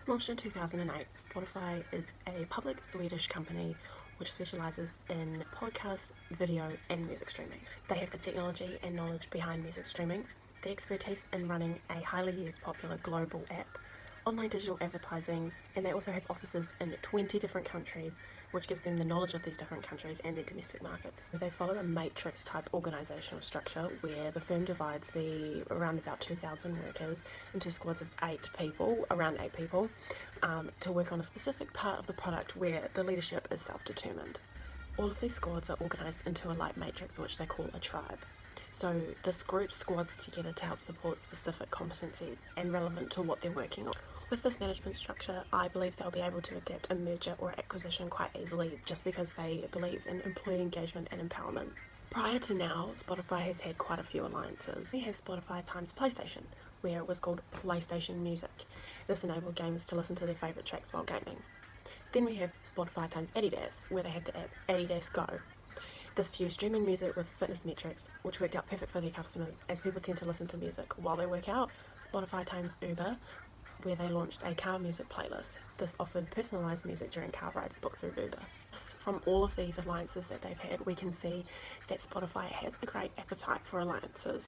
Launched in 2008, Spotify is a public Swedish company which specialises in podcast, video and music streaming. They have the technology and knowledge behind music streaming, the expertise in running a highly used popular global app, online digital advertising, and they also have offices in 20 different countries, which gives them the knowledge of these different countries and their domestic markets. They follow a matrix type organisational structure where the firm divides the around about 2,000 workers into squads of around 8 people, to work on a specific part of the product where the leadership is self-determined. All of these squads are organised into a light matrix which they call a tribe. So this groups squads together to help support specific competencies and relevant to what they're working on. With this management structure, I believe they'll be able to adapt a merger or acquisition quite easily just because they believe in employee engagement and empowerment. Prior to now, Spotify has had quite a few alliances. We have Spotify times PlayStation, where it was called PlayStation Music. This enabled gamers to listen to their favourite tracks while gaming. Then we have Spotify times Adidas, where they had the app Adidas Go. This fused streaming music with fitness metrics, which worked out perfect for their customers, as people tend to listen to music while they work out. Spotify times Uber, where they launched a car music playlist. This offered personalised music during car rides booked through Uber. From all of these alliances that they've had, we can see that Spotify has a great appetite for alliances.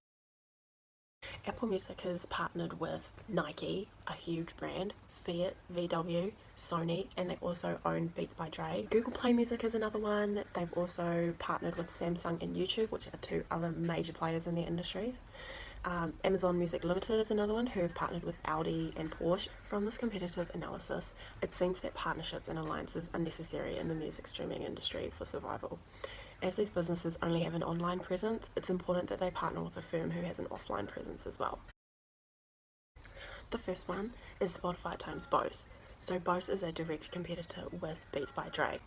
Apple Music has partnered with Nike, a huge brand, Fiat, VW, Sony, and they also own Beats by Dre. Google Play Music is another one. They've also partnered with Samsung and YouTube, which are two other major players in their industries. Amazon Music Limited is another one, who have partnered with Audi and Porsche. From this competitive analysis, it seems that partnerships and alliances are necessary in the music streaming industry for survival. As these businesses only have an online presence, it's important that they partner with a firm who has an offline presence as well. The first one is Spotify times Bose. So Bose is a direct competitor with Beats by Dre.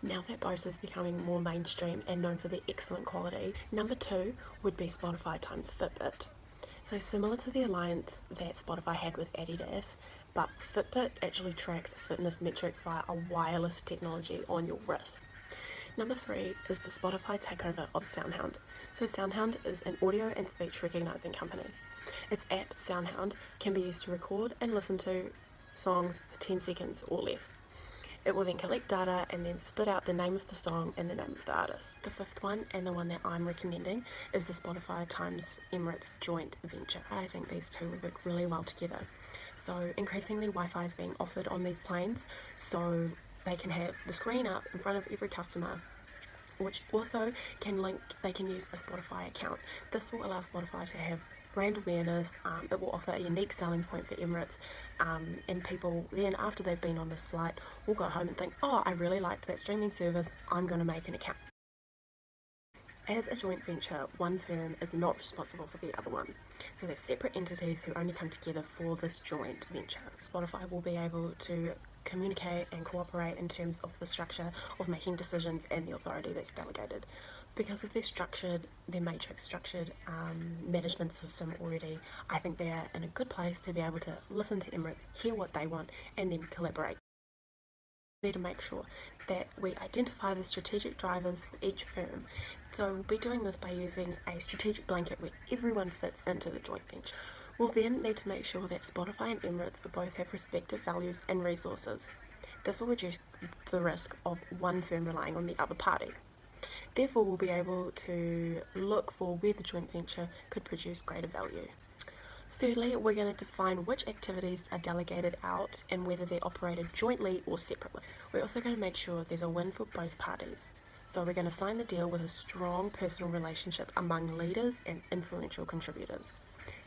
Now that Bose is becoming more mainstream and known for their excellent quality, number 2 would be Spotify times Fitbit. So similar to the alliance that Spotify had with Adidas, but Fitbit actually tracks fitness metrics via a wireless technology on your wrist. Number 3 is the Spotify takeover of SoundHound. So SoundHound is an audio and speech recognising company. Its app, SoundHound, can be used to record and listen to songs for 10 seconds or less. It will then collect data and then spit out the name of the song and the name of the artist. The 5th one, and the one that I'm recommending, is the Spotify times Emirates joint venture. I think these two will work really well together. So increasingly Wi-Fi is being offered on these planes, so they can have the screen up in front of every customer, which also they can use a Spotify account. This will allow Spotify to have brand awareness. It will offer a unique selling point for Emirates, and people then, after they've been on this flight, will go home and think, oh, I really liked that streaming service, I'm going to make an account. As a joint venture, one firm is not responsible for the other one. So they're separate entities who only come together for this joint venture. Spotify will be able to communicate and cooperate in terms of the structure of making decisions and the authority that's delegated. Because of their matrix structured management system already, I think they're in a good place to be able to listen to Emirates, hear what they want, and then collaborate. We need to make sure that we identify the strategic drivers for each firm. So we'll be doing this by using a strategic blanket where everyone fits into the joint venture. We'll then need to make sure that Spotify and Emirates both have respective values and resources. This will reduce the risk of one firm relying on the other party. Therefore, we'll be able to look for where the joint venture could produce greater value. Thirdly, we're going to define which activities are delegated out and whether they're operated jointly or separately. We're also going to make sure there's a win for both parties. So we're going to sign the deal with a strong personal relationship among leaders and influential contributors.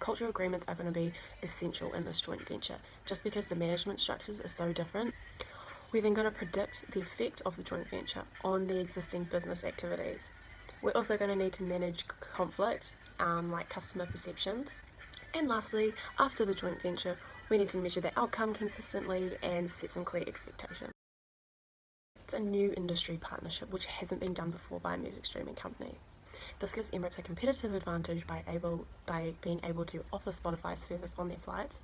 Cultural agreements are going to be essential in this joint venture. Just because the management structures are so different, we're then going to predict the effect of the joint venture on the existing business activities. We're also going to need to manage conflict, like customer perceptions. And lastly, after the joint venture, we need to measure the outcome consistently and set some clear expectations. It's a new industry partnership which hasn't been done before by a music streaming company. This gives Emirates a competitive advantage by being able to offer Spotify service on their flights,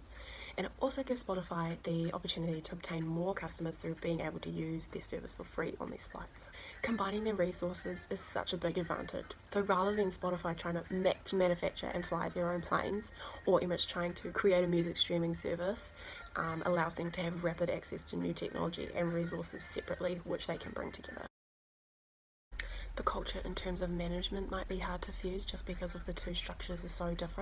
and it also gives Spotify the opportunity to obtain more customers through being able to use their service for free on these flights. Combining their resources is such a big advantage. So rather than Spotify trying to manufacture and fly their own planes, or Emirates trying to create a music streaming service, allows them to have rapid access to new technology and resources separately, which they can bring together. The culture in terms of management might be hard to fuse just because of the two structures are so different.